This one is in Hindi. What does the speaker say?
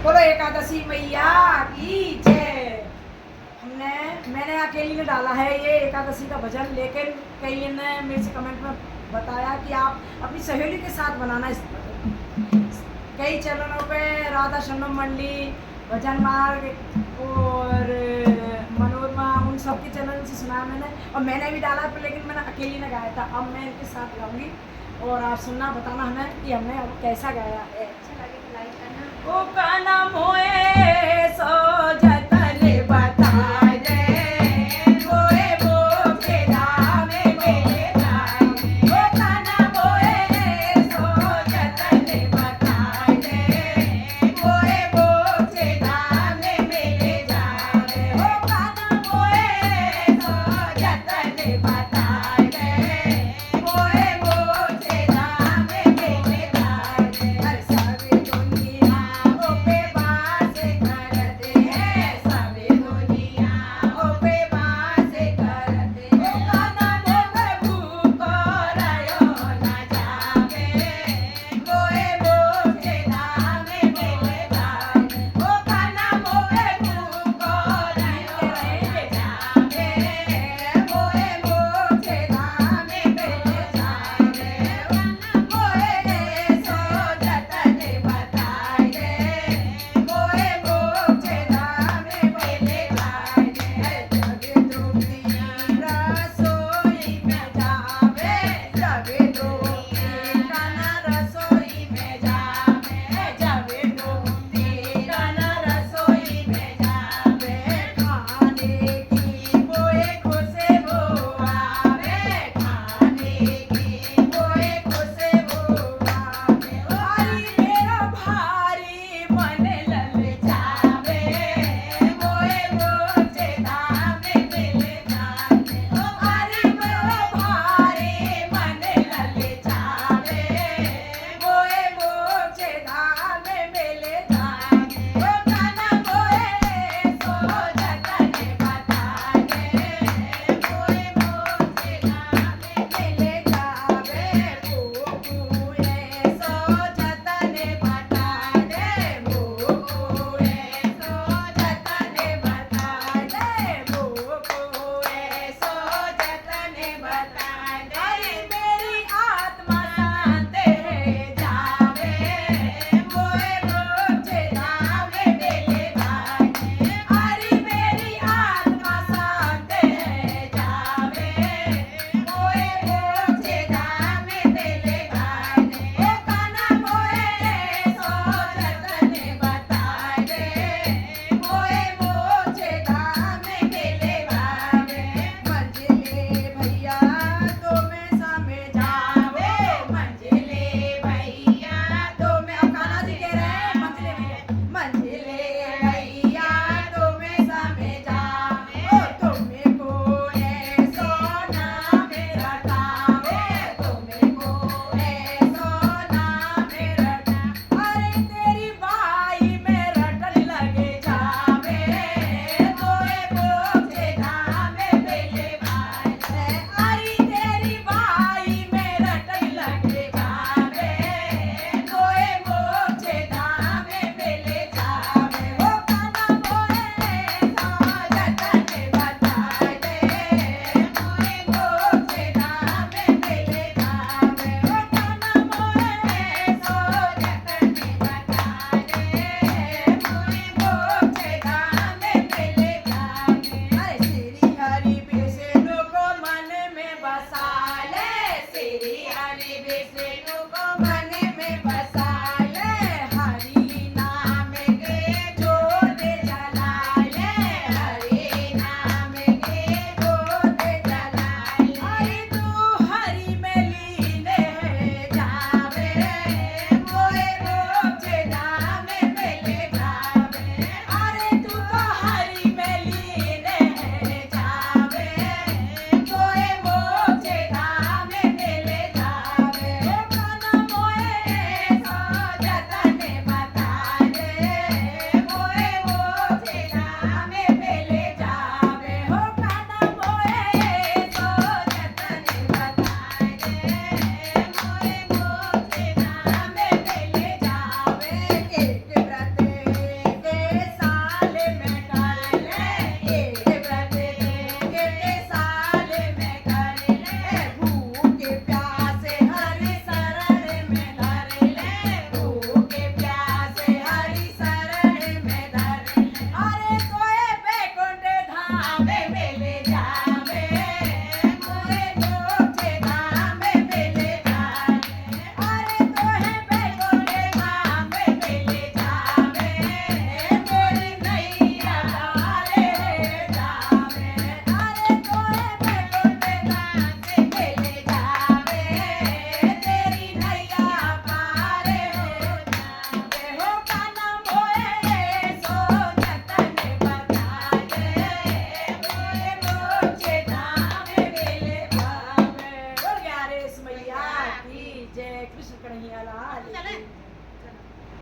बोलो एकादशी मैया की जय। मैंने अकेली ने डाला है ये एकादशी का भजन, लेकिन कई ने मेरे से कमेंट में बताया कि आप अपनी सहेली के साथ बनाना इस भजन। कई चैनलों पे राधा शरणम मंडली, भजन मार्ग और मनोरमा, उन सब के चैनल से सुना मैंने, और मैंने भी डाला, लेकिन मैंने अकेली ने गाया था। अब मैं इनके साथ गाऊंगी और आप सुनना, बताना हमें कि हमने अब कैसा गाया है। अच्छा लगे तो लाइक करना। ओ